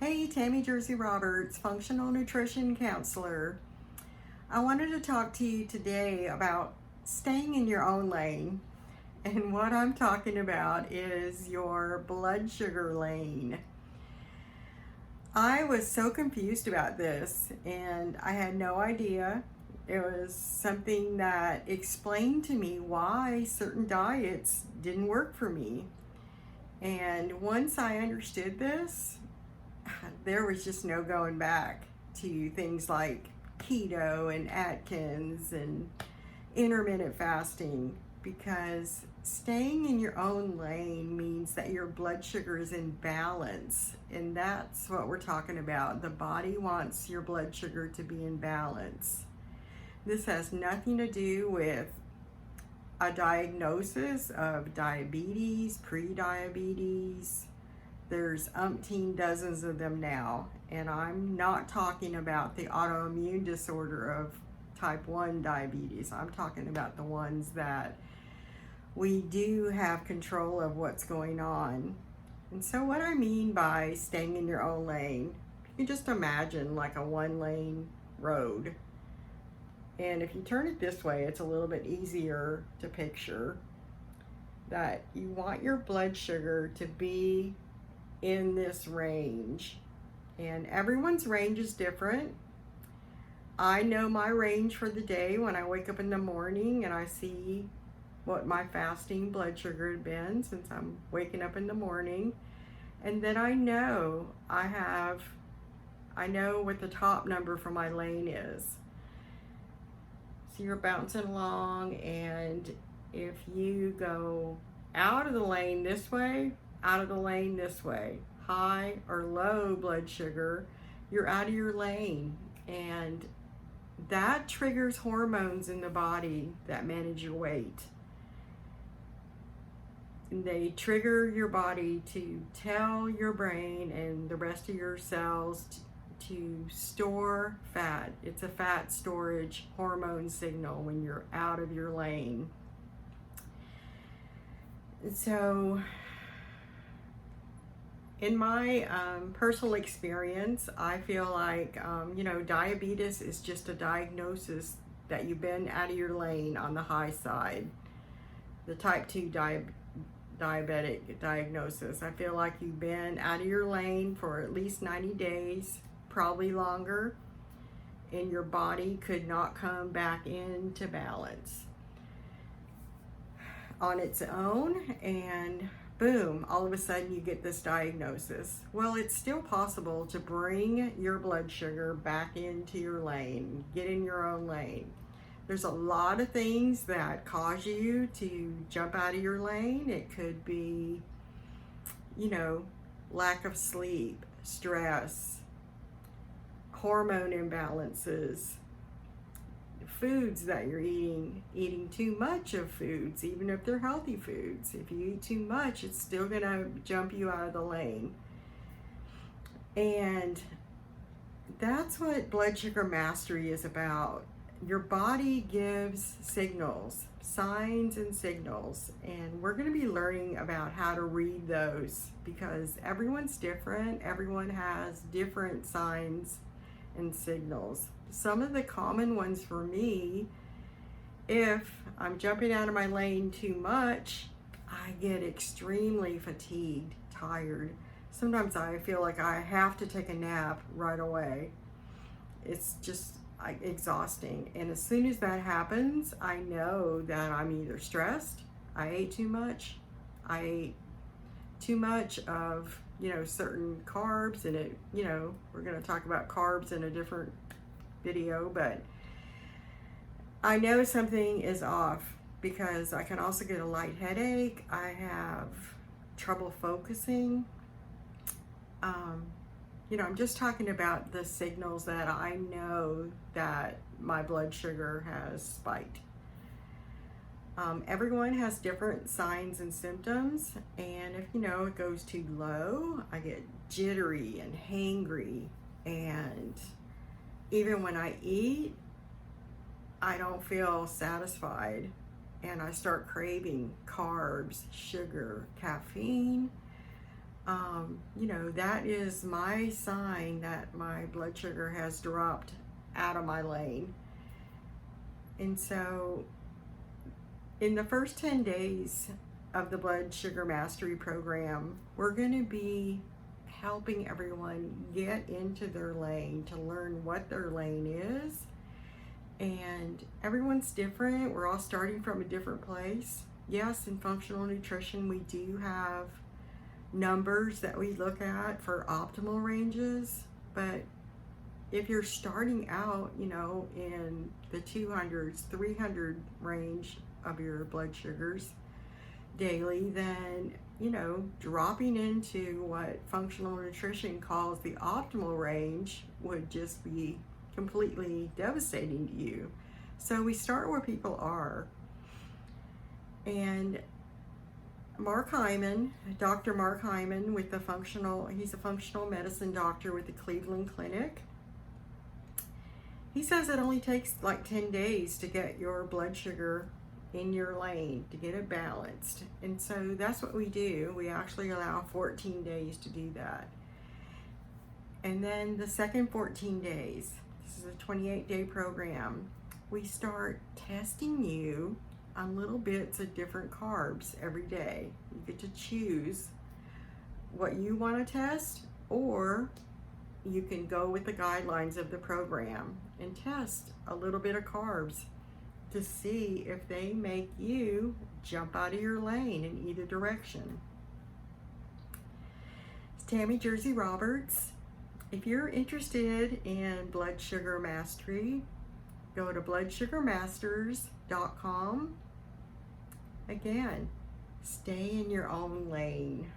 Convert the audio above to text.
Hey, Tammy Jersey Roberts, functional nutrition counselor. I wanted to talk to you today about staying in your own lane. And what I'm talking about is your blood sugar lane. I was so confused about this and I had no idea. It was something that explained to me why certain diets didn't work for me. And once I understood this, there was just no going back to things like keto and Atkins and intermittent fasting, because staying in your own lane means that your blood sugar is in balance, and that's what we're talking about. The body wants your blood sugar to be in balance. This has nothing to do with a diagnosis of diabetes, pre-diabetes. There's umpteen dozens of them now, and I'm not talking about the autoimmune disorder of type 1 diabetes. I'm talking about the ones that we do have control of what's going on. And so what I mean by staying in your own lane, you just imagine like a one-lane road. And if you turn it this way, it's a little bit easier to picture that you want your blood sugar to be in this range. And everyone's range is different. I know my range for the day when I wake up in the morning and I see what my fasting blood sugar had been since I'm waking up in the morning. And then I know what the top number for my lane is. So you're bouncing along, and if you go out of the lane this way, out of the lane this way, high or low blood sugar, you're out of your lane. And that triggers hormones in the body that manage your weight. And they trigger your body to tell your brain and the rest of your cells to store fat. It's a fat storage hormone signal when you're out of your lane. So in my personal experience, I feel like, diabetes is just a diagnosis that you've been out of your lane on the high side. The type 2 diabetic diagnosis. I feel like you've been out of your lane for at least 90 days, probably longer, and your body could not come back into balance on its own, and boom, all of a sudden you get this diagnosis. Well, it's still possible to bring your blood sugar back into your lane, get in your own lane. There's a lot of things that cause you to jump out of your lane. It could be, lack of sleep, stress, hormone imbalances, foods that you're eating too much of foods, even if they're healthy foods. If you eat too much, it's still gonna jump you out of the lane. And that's what blood sugar mastery is about. Your body gives signals, signs and signals, and we're going to be learning about how to read those, because everyone's different. Everyone has different signs and signals. Some of the common ones for me, if I'm jumping out of my lane too much, I get extremely fatigued, tired. Sometimes I feel like I have to take a nap right away. It's just exhausting. And as soon as that happens, I know that I'm either stressed, I ate too much, I ate too much of, certain carbs, and we're going to talk about carbs in a different video, but I know something is off, because I can also get a light headache. I have trouble focusing. I'm just talking about the signals that I know that my blood sugar has spiked. Everyone has different signs and symptoms, and if it goes too low, I get jittery and hangry, and even when I eat, I don't feel satisfied, and I start craving carbs, sugar, caffeine. You know, that is my sign that my blood sugar has dropped out of my lane. And so in the first 10 days of the Blood Sugar Mastery Program, we're going to be helping everyone get into their lane, to learn what their lane is. And everyone's different. We're all starting from a different place. Yes, in functional nutrition, we do have numbers that we look at for optimal ranges, but if you're starting out, you know, in the 200s, 300 range of your blood sugars daily, then, you know, dropping into what functional nutrition calls the optimal range would just be completely devastating to you. So we start where people are. And Mark Hyman, Dr. Mark Hyman, he's a functional medicine doctor with the Cleveland Clinic. He says it only takes like 10 days to get your blood sugar in your lane, to get it balanced. And so that's what we do. We actually allow 14 days to do that. And then the second 14 days, this is a 28-day program, we start testing you on little bits of different carbs every day. You get to choose what you want to test, or you can go with the guidelines of the program and test a little bit of carbs to see if they make you jump out of your lane in either direction. It's Tami Jersey Roberts. If you're interested in blood sugar mastery, go to bloodsugarmasters.com. Again, stay in your own lane.